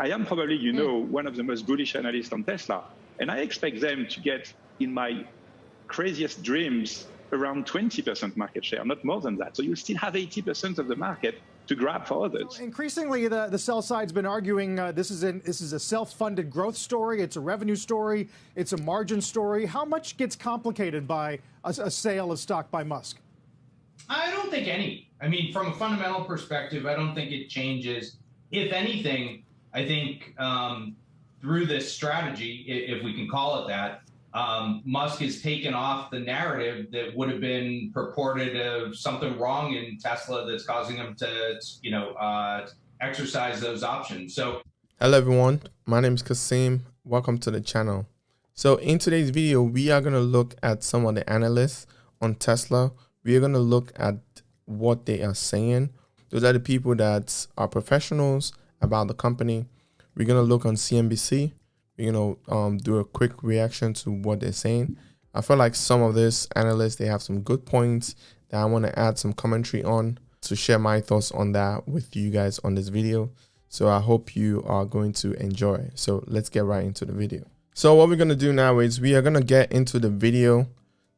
I am probably, one of the most bullish analysts on Tesla. And I expect them to get, in my craziest dreams, around 20% market share, not more than that. So you still have 80% of the market to grab for others. So increasingly, the sell side's been arguing this is a self-funded growth story. It's a revenue story. It's a margin story. How much gets complicated by a sale of stock by Musk? I don't think any. I mean, from a fundamental perspective, I don't think it changes. If anything, I think through this strategy, if we can call it that, Musk has taken off the narrative that would have been purported of something wrong in Tesla that's causing him to, exercise those options. So, hello everyone, my name is Kaseem. Welcome to the channel. So in today's video, we are going to look at some of the analysts on Tesla. We are going to look at what they are saying. Those are the people that are professionals about the company. We're going to look on CNBC. We're going to do a quick reaction to what they're saying. I feel like some of these analysts, they have some good points that I want to add some commentary on to share my thoughts on that with you guys on this video. So I hope you are going to enjoy. So let's get right into the video. So what we're going to do now is we are going to get into the video.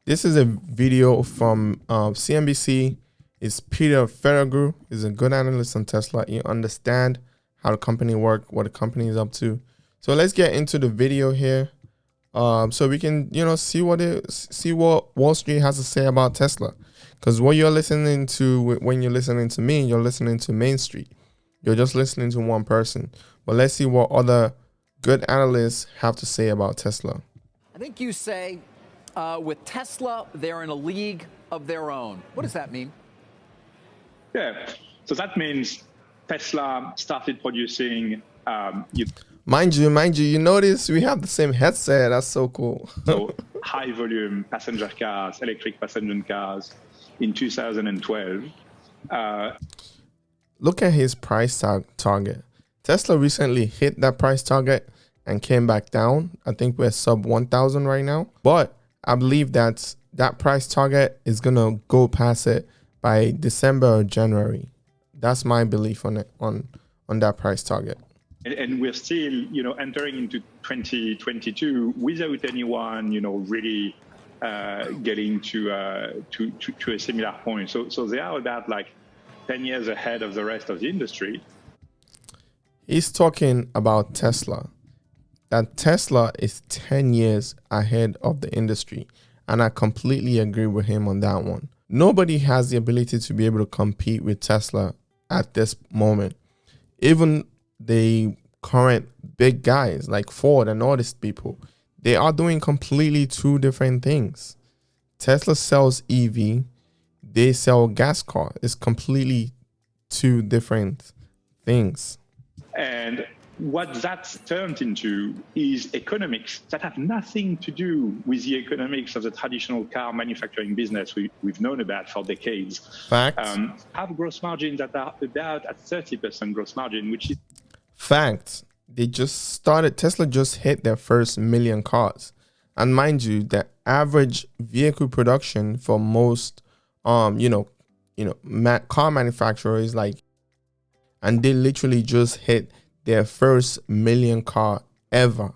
This is a video from CNBC. It's Peter Ferragu. He's a good analyst on Tesla. You understand how the company works, what the company is up to. So let's get into the video here, so we can, see what Wall Street has to say about Tesla. Because what you're listening to, when you're listening to me, you're listening to Main Street. You're just listening to one person. But let's see what other good analysts have to say about Tesla. I think you say with Tesla, they're in a league of their own. What does that mean? Yeah, so that means Tesla started producing Mind you, you notice we have the same headset. That's so cool. So high volume passenger cars, electric passenger cars in 2012. Look at his price target. Tesla recently hit that price target and came back down. I think we're sub 1,000 right now. But I believe that price target is going to go past it by December or January. That's my belief on it, on that price target. And we're still, entering into 2022 without anyone, really getting to a similar point. So they are about like 10 years ahead of the rest of the industry. He's talking about Tesla, that Tesla is 10 years ahead of the industry. And I completely agree with him on that one. Nobody has the ability to be able to compete with Tesla at this moment. Even the current big guys like Ford and all these people, they are doing completely two different things. Tesla sells EV, they sell gas car. It's completely two different things. And what that's turned into is economics that have nothing to do with the economics of the traditional car manufacturing business we've known about for decades. Facts. Have gross margins that are about at 30% gross margin, which is facts. They just started. Tesla just hit their first 1 million cars, and mind you, the average vehicle production for most, car manufacturers and they literally just hit their first 1 million car ever.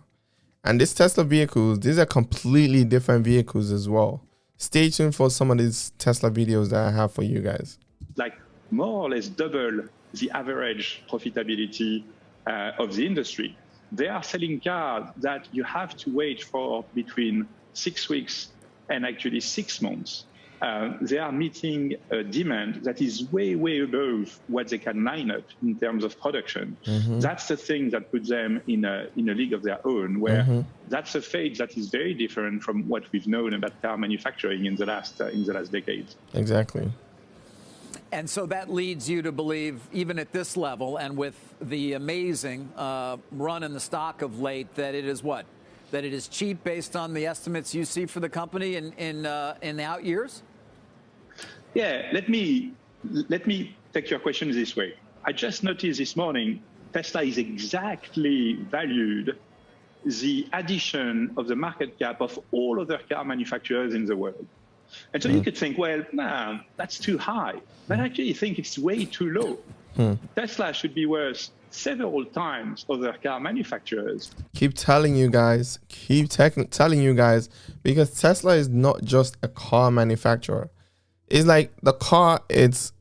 And these Tesla vehicles, these are completely different vehicles as well. Stay tuned for some of these Tesla videos that I have for you guys. Like more or less double the average profitability of the industry. They are selling cars that you have to wait for between 6 weeks and actually 6 months. They are meeting a demand that is way, way above what they can line up in terms of production. Mm-hmm. That's the thing that puts them in a league of their own, where that's a fate that is very different from what we've known about car manufacturing in the last decade. Exactly. And so that leads you to believe, even at this level and with the amazing run in the stock of late, that it is what? That it is cheap based on the estimates you see for the company in the out years? Yeah, let me take your question this way. I just noticed this morning, Tesla is exactly valued the addition of the market cap of all other car manufacturers in the world. And so you could think, well, nah, that's too high. But I actually think it's way too low. Tesla should be worth several times other car manufacturers. Keep telling you guys, telling you guys, because Tesla is not just a car manufacturer. It's like the car, it's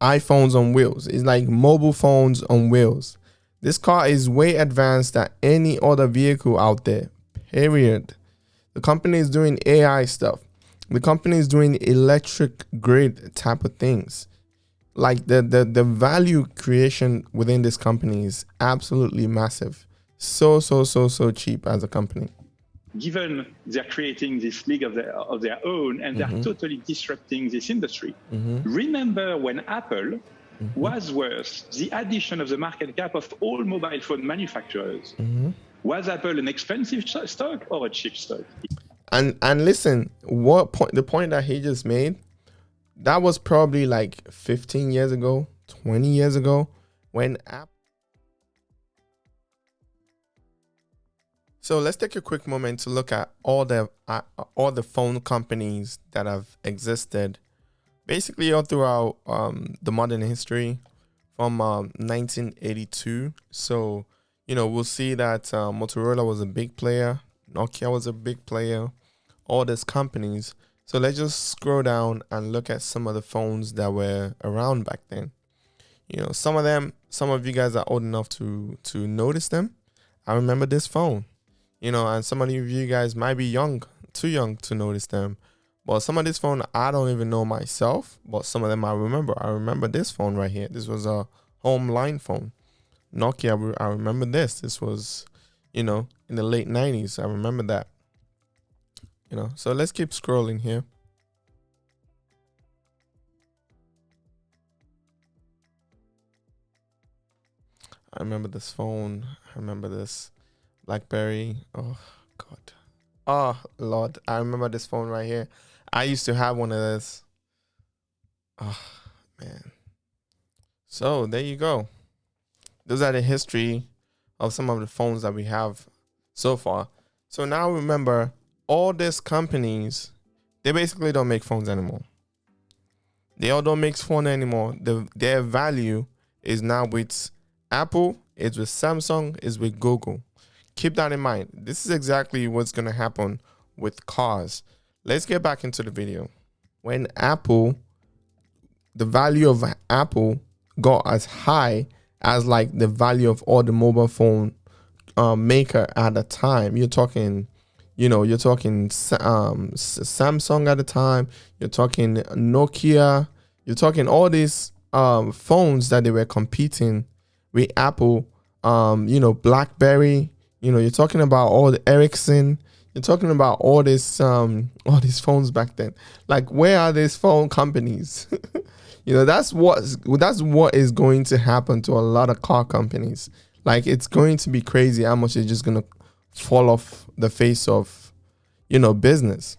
iPhones on wheels. It's like mobile phones on wheels. This car is way advanced than any other vehicle out there, period. The company is doing AI stuff. The company is doing electric grid type of things. Like the value creation within this company is absolutely massive. So cheap as a company. Given they're creating this league of their own, and they're totally disrupting this industry. Remember when Apple was worth the addition of the market cap of all mobile phone manufacturers? Was Apple an expensive stock or a cheap stock? And listen, the point that he just made, that was probably like 15 years ago, 20 years ago, when Apple. So let's take a quick moment to look at all the phone companies that have existed, basically all throughout the modern history from 1982. So, you know, we'll see that Motorola was a big player, Nokia was a big player, all these companies. So let's just scroll down and look at some of the phones that were around back then. You know, some of you guys are old enough to notice them. I remember this phone. You know, and some of you guys might be too young to notice them. But some of this phone, I don't even know myself. But some of them I remember. I remember this phone right here. This was a home line phone. Nokia, I remember this. This was, you know, in the late 90s. I remember that. You know, so let's keep scrolling here. I remember this phone. I remember this BlackBerry. Oh God. Oh Lord. I remember this phone right here. I used to have one of this. Oh man. So there you go. Those are the history of some of the phones that we have so far. So now remember, all these companies, they basically don't make phones anymore. They all don't make phones anymore. Their value is now with Apple, it's with Samsung, it's with Google. Keep that in mind. This is exactly what's going to happen with cars. Let's get back into the video. When Apple, the value of Apple got as high as like the value of all the mobile phone maker at the time. You're talking, you know, you're talking Samsung at the time. You're talking Nokia. You're talking all these phones that they were competing with Apple. You know, BlackBerry. You know, you're talking about all the Ericsson. You're talking about all these phones back then. Like, where are these phone companies? You know, that's what is going to happen to a lot of car companies. Like, it's going to be crazy how much it's just going to fall off the face of, you know, business.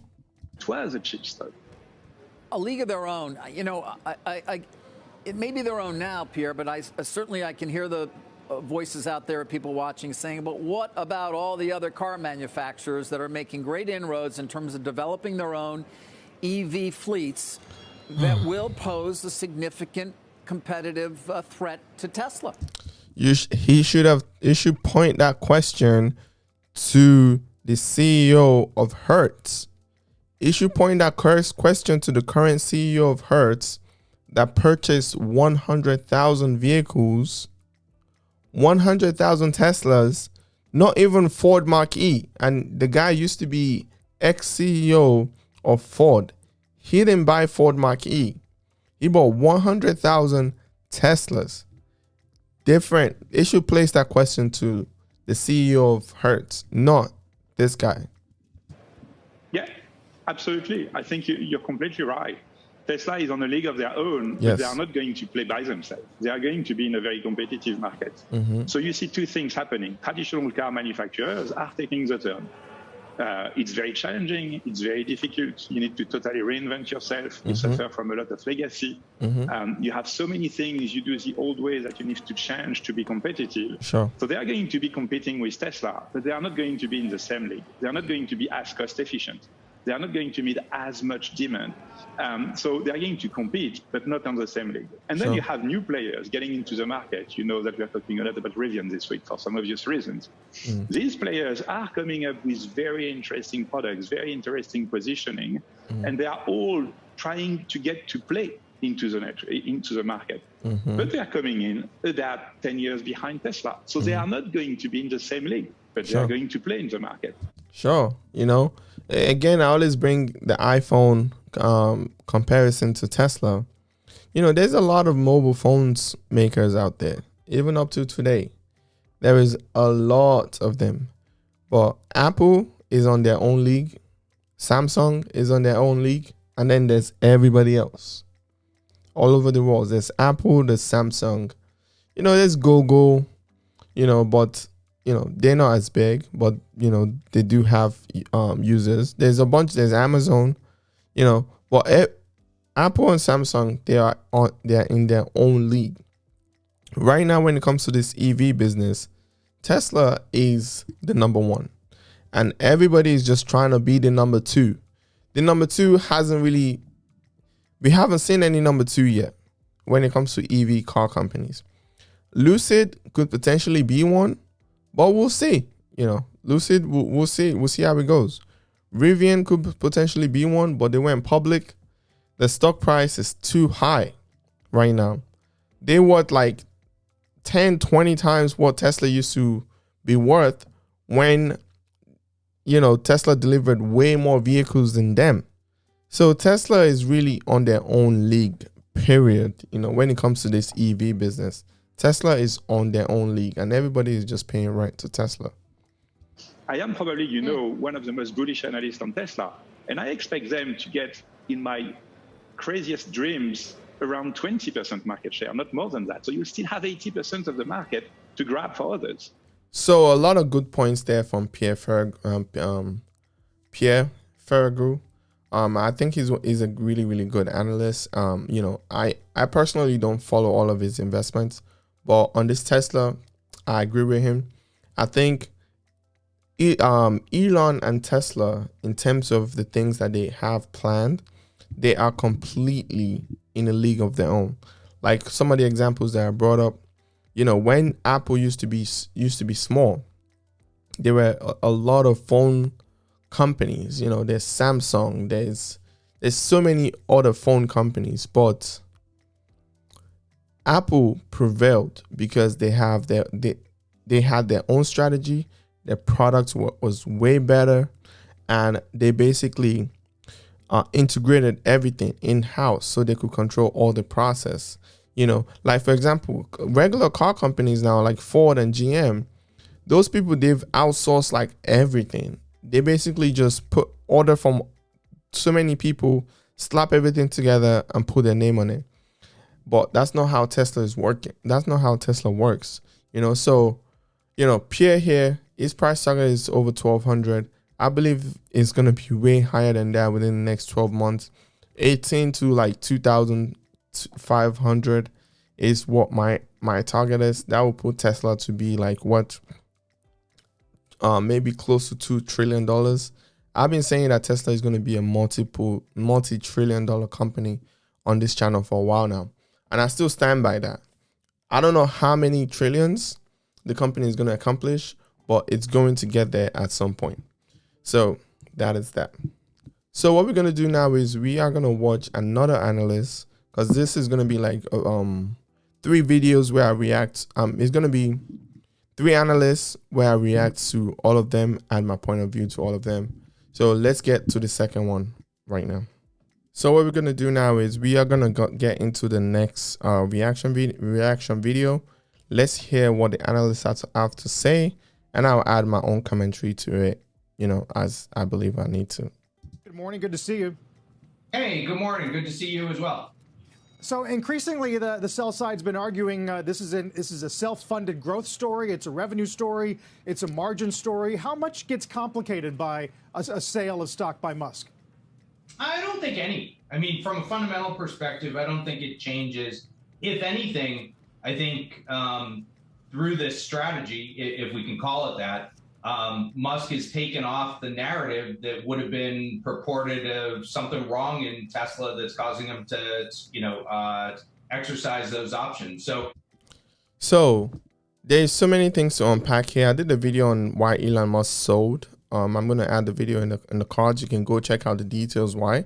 It was a cheap stock. A league of their own. You know, it may be their own now, Pierre, but I certainly can hear the voices out there, people watching, saying, but what about all the other car manufacturers that are making great inroads in terms of developing their own EV fleets that will pose a significant competitive threat to Tesla? He should point that question to the CEO of Hertz. He should point that question to the current CEO of Hertz that purchased 100,000 vehicles, 100,000 Teslas, not even Ford Mark E. And the guy used to be ex-CEO of Ford. He didn't buy Ford Mark E. He bought 100,000 Teslas. Different. They should place that question to the CEO of Hertz, not this guy. Yeah, absolutely. I think you're completely right. Tesla is on a league of their own, Yes. but they are not going to play by themselves. They are going to be in a very competitive market. So you see two things happening. Traditional car manufacturers are taking the turn. It's very challenging. It's very difficult. You need to totally reinvent yourself. You suffer from a lot of legacy. You have so many things you do the old way that you need to change to be competitive. Sure. So they are going to be competing with Tesla, but they are not going to be in the same league. They are not going to be as cost efficient. they are not going to meet as much demand. So they are going to compete, but not on the same league. And then you have new players getting into the market. You know that we are talking a lot about Rivian this week for some obvious reasons. These players are coming up with very interesting products, very interesting positioning, and they are all trying to get to play into the market. But they are coming in about 10 years behind Tesla. So they are not going to be in the same league, but they are going to play in the market. Sure. You know, again, I always bring the iPhone comparison to Tesla. You know, there's a lot of mobile phones makers out there, even up to today. There is a lot of them. But Apple is on their own league. Samsung is on their own league. And then there's everybody else. All over the world. There's Apple, there's Samsung. You know, there's Google, you know, but, you know, they're not as big, but, you know, they do have users. There's a bunch, there's Amazon, you know, but Apple and Samsung, they are in their own league. Right now, when it comes to this EV business, Tesla is the number one. And everybody is just trying to be the number two. The number two hasn't really, we haven't seen any number two yet when it comes to EV car companies. Lucid could potentially be one, but we'll see. You know, Lucid, we'll see. We'll see how it goes. Rivian could potentially be one, but they went public. The stock price is too high right now. They worth like 10, 20 times what Tesla used to be worth when, you know, Tesla delivered way more vehicles than them. So Tesla is really on their own league, period. You know, when it comes to this EV business, Tesla is on their own league and everybody is just paying rent to Tesla. I am probably, you know, one of the most bullish analysts on Tesla. And I expect them to get, in my craziest dreams, around 20% market share, not more than that. So you still have 80% of the market to grab for others. So a lot of good points there from Pierre Ferragu. I think he's a really, really good analyst. You know, I personally don't follow all of his investments, but on this Tesla, I agree with him. I think Elon and Tesla, in terms of the things that they have planned, they are completely in a league of their own. Like some of the examples that I brought up, you know, when Apple used to be small, there were a lot of phone companies. You know, there's Samsung, there's so many other phone companies, but Apple prevailed because they had their own strategy. Their product was way better, and they basically integrated everything in-house so they could control all the process. You know, like for example, regular car companies now like Ford and GM, those people, they've outsourced like everything. They basically just order from so many people, slap everything together and put their name on it. But that's not how Tesla is working. That's not how Tesla works. You know, so, you know, Pierre here, his price target is over 1,200. I believe it's going to be way higher than that within the next 12 months. 18 to like 2,500 is what my target is. That will put Tesla to be like what? Maybe close to $2 trillion. I've been saying that Tesla is going to be a multi-trillion dollar company on this channel for a while now. And I still stand by that. I don't know how many trillions the company is going to accomplish, but it's going to get there at some point. So that is that. So what we're going to do now is we are going to watch another analyst, because this is going to be like 3 videos where I react. It's going to be 3 analysts where I react to all of them and my point of view to all of them. So let's get to the second one right now. So what we're going to do now is we are going to get into the next reaction video. Let's hear what the analysts have to say, and I'll add my own commentary to it, you know, as I believe I need to. Good morning. Good to see you. Hey, good morning. Good to see you as well. So increasingly, the sell side's been arguing this is a self-funded growth story. It's a revenue story. It's a margin story. How much gets complicated by a sale of stock by Musk? I don't think any. I mean, from a fundamental perspective, I don't think it changes. If anything, I think through this strategy, if we can call it that, Musk has taken off the narrative that would have been purported of something wrong in Tesla that's causing him to, exercise those options. So there's so many things to unpack here. I did a video on why Elon Musk sold. I'm going to add the video in the cards. You can go check out the details why.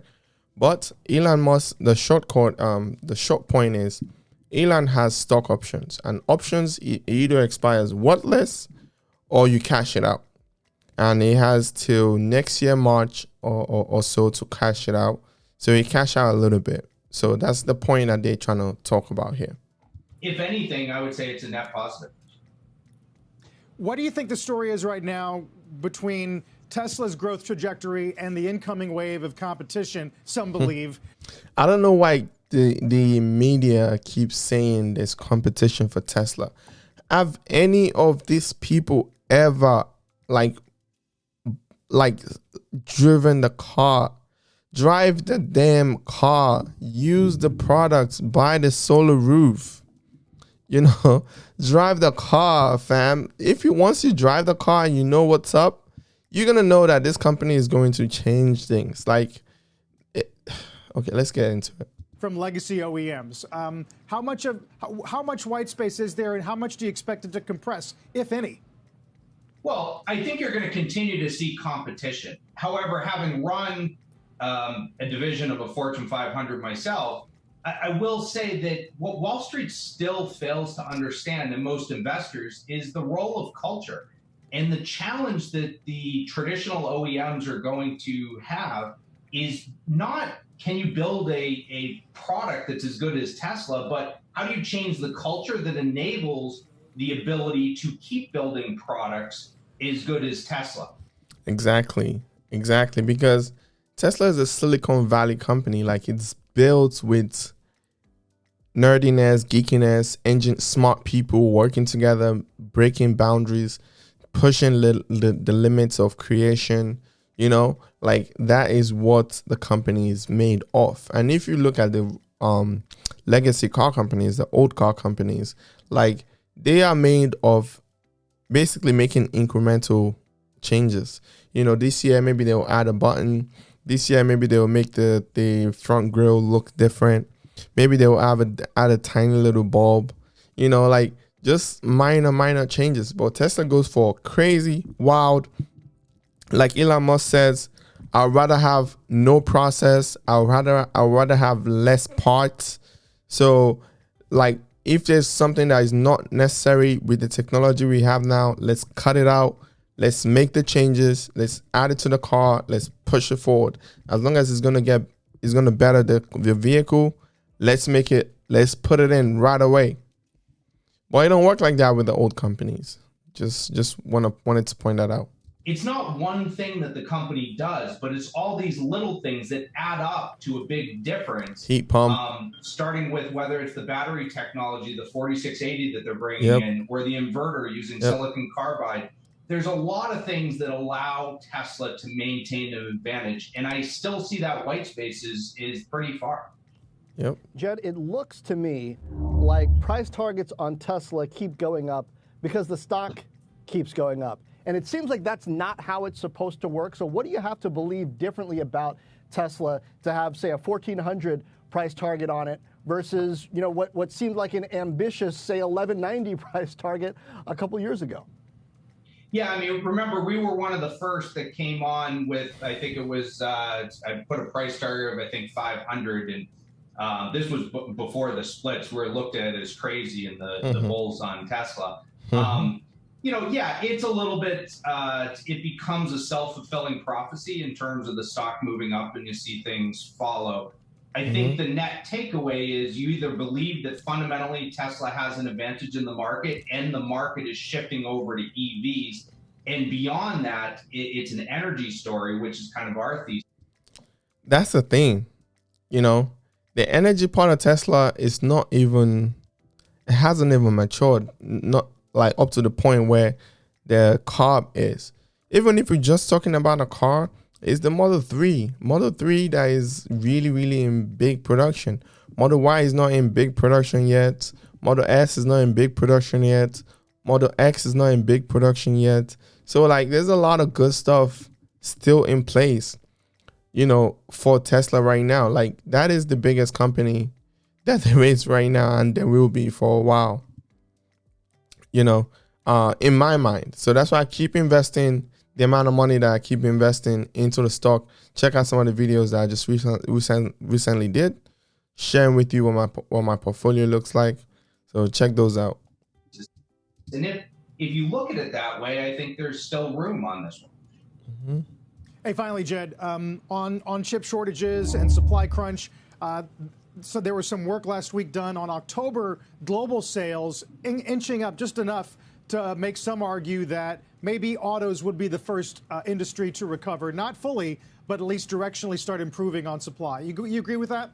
But Elon Musk, the short point is Elon has stock options, and options either expires worthless or you cash it out. And he has till next year, March or so to cash it out. So he cash out a little bit. So that's the point that they're trying to talk about here. If anything, I would say it's a net positive. What do you think the story is right now between Tesla's growth trajectory and the incoming wave of competition, some believe? I don't know why the media keeps saying there's competition for Tesla. Have any of these people ever like driven the car? Drive the damn car, use the products, buy the solar roof. Drive the car, fam. Once you drive the car and you know what's up, you're going to know that this company is going to change things. Okay, let's get into it. From legacy OEMs, how much white space is there, and how much do you expect it to compress, if any? Well, I think you're going to continue to see competition. However, having run a division of a Fortune 500 myself, I will say that what Wall Street still fails to understand, and most investors, is the role of culture. And the challenge that the traditional OEMs are going to have is not, can you build a product that's as good as Tesla, but how do you change the culture that enables the ability to keep building products as good as Tesla? Exactly. Because Tesla is a Silicon Valley company. Like, it's built with nerdiness, geekiness, smart people working together, breaking boundaries, pushing the limits of creation. Like, that is what the company is made of. And if you look at the legacy car companies, the old car companies, like, they are made of basically making incremental changes. This year maybe they'll add a button. This year maybe they'll make the front grille look different. Maybe they'll add a tiny little bulb. Like, just minor changes. But Tesla goes for crazy, wild. Like Elon Musk says, I'd rather have no process. I'd rather have less parts. So, like, if there's something that is not necessary with the technology we have now, let's cut it out. Let's make the changes. Let's add it to the car. Let's push it forward. As long as it's gonna better the vehicle, let's put it in right away. But it don't work like that with the old companies. Just wanted to point that out. It's not one thing that the company does, but it's all these little things that add up to a big difference. Heat pump. Starting with whether it's the battery technology, the 4680 that they're bringing in, or the inverter using silicon carbide. There's a lot of things that allow Tesla to maintain an advantage. And I still see that white space is pretty far. Yep. Jed, it looks to me like price targets on Tesla keep going up because the stock keeps going up. And it seems like that's not how it's supposed to work. So what do you have to believe differently about Tesla to have, say, a 1,400 price target on it versus, what seemed like an ambitious, say, 1,190 price target a couple years ago? Yeah, I mean, remember, we were one of the first that came on with, I think it was, I put a price target of, I think, 500. And this was before the splits were looked at as crazy in the bulls on Tesla. Yeah, it's a little bit, it becomes a self-fulfilling prophecy in terms of the stock moving up and you see things follow. I think the net takeaway is you either believe that fundamentally Tesla has an advantage in the market and the market is shifting over to EVs. And beyond that, it's an energy story, which is kind of our thesis. That's the thing. The energy part of Tesla is not even, it hasn't even matured. Not like up to the point where the car is. Even if we're just talking about a car, it's the Model 3. Model 3 that is really, really in big production. Model Y is not in big production yet. Model S is not in big production yet. Model X is not in big production yet. So like there's a lot of good stuff still in place, you know, for Tesla right now. Like that is the biggest company that there is right now, and there will be for a while, you know, in my mind. So that's why I keep investing the amount of money that I keep investing into the stock. Check out some of the videos that I just recently did, sharing with you what my portfolio looks like. So check those out. And if you look at it that way, I think there's still room on this one. Mm-hmm. Hey, finally, Jed, on chip shortages and supply crunch, so there was some work last week done on October global sales inching up just enough to make some argue that maybe autos would be the first industry to recover, not fully, but at least directionally start improving on supply. You agree with that?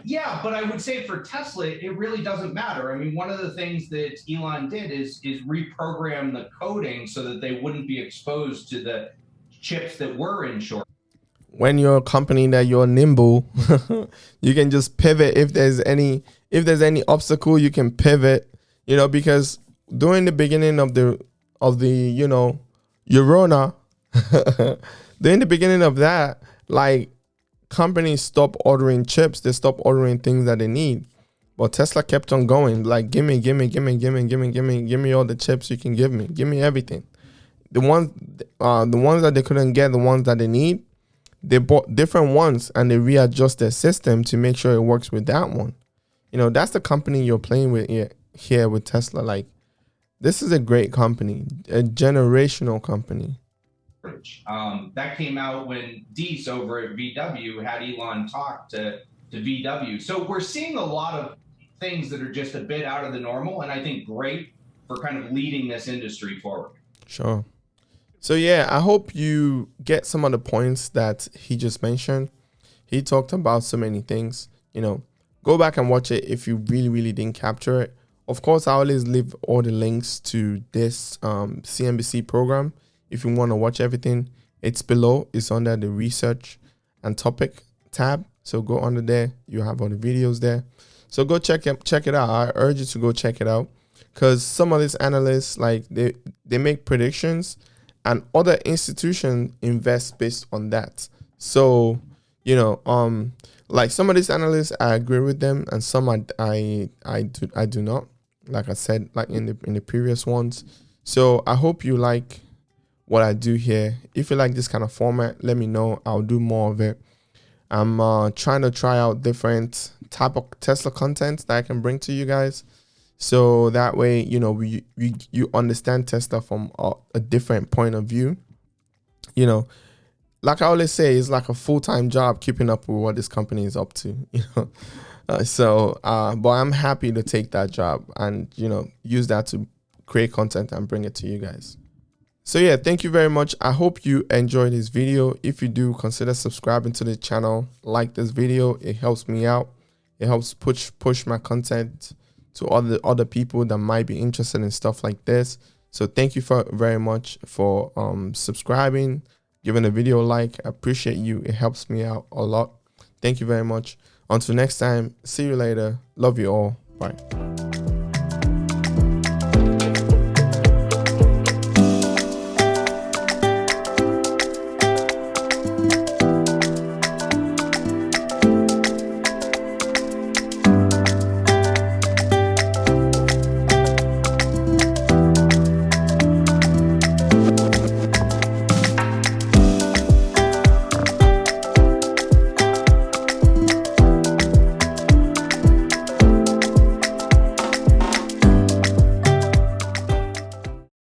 Yeah, but I would say for Tesla, it really doesn't matter. I mean, one of the things that Elon did is reprogram the coding so that they wouldn't be exposed to the chips that were in short. When you're a company that you're nimble, you can just pivot if there's any obstacle, you can pivot, you know, because during the beginning of the you know, Eurona, during the beginning of that, like companies stop ordering chips, they stop ordering things that they need. But Tesla kept on going, like give me all the chips you can give me everything. The ones that they couldn't get, the ones that they need, they bought different ones and they readjust their system to make sure it works with that one. You know, that's the company you're playing with here with Tesla. Like, this is a great company, a generational company. That came out when Deese over at VW had Elon talk to VW. So we're seeing a lot of things that are just a bit out of the normal, and I think great for kind of leading this industry forward. Sure. So yeah, I hope you get some of the points that he just mentioned. He talked about so many things. You know, go back and watch it if you really didn't capture it. Of course, I always leave all the links to this CNBC program. If you want to watch everything, it's below. It's under the research and topic tab. So go under there. You have all the videos there. So go check it out. I urge you to go check it out, because some of these analysts, like they make predictions, and other institutions invest based on that. So, you know, like some of these analysts, I agree with them, and some I do not. Like I said, like in the previous ones. So I hope you like what I do here. If you like this kind of format, let me know. I'll do more of it. I'm trying to try out different type of Tesla content that I can bring to you guys. So that way, you know, you understand Tesla from a different point of view. You know, like I always say, it's like a full-time job keeping up with what this company is up to, you know. But I'm happy to take that job and, you know, use that to create content and bring it to you guys. So yeah, thank you very much. I hope you enjoyed this video. If you do, consider subscribing to the channel. Like this video, it helps me out. It helps push my content to other people that might be interested in stuff like this. So thank you very much for subscribing, giving the video a like. I appreciate you. It helps me out a lot. Thank you very much. Until next time, see you later. Love you all. Bye.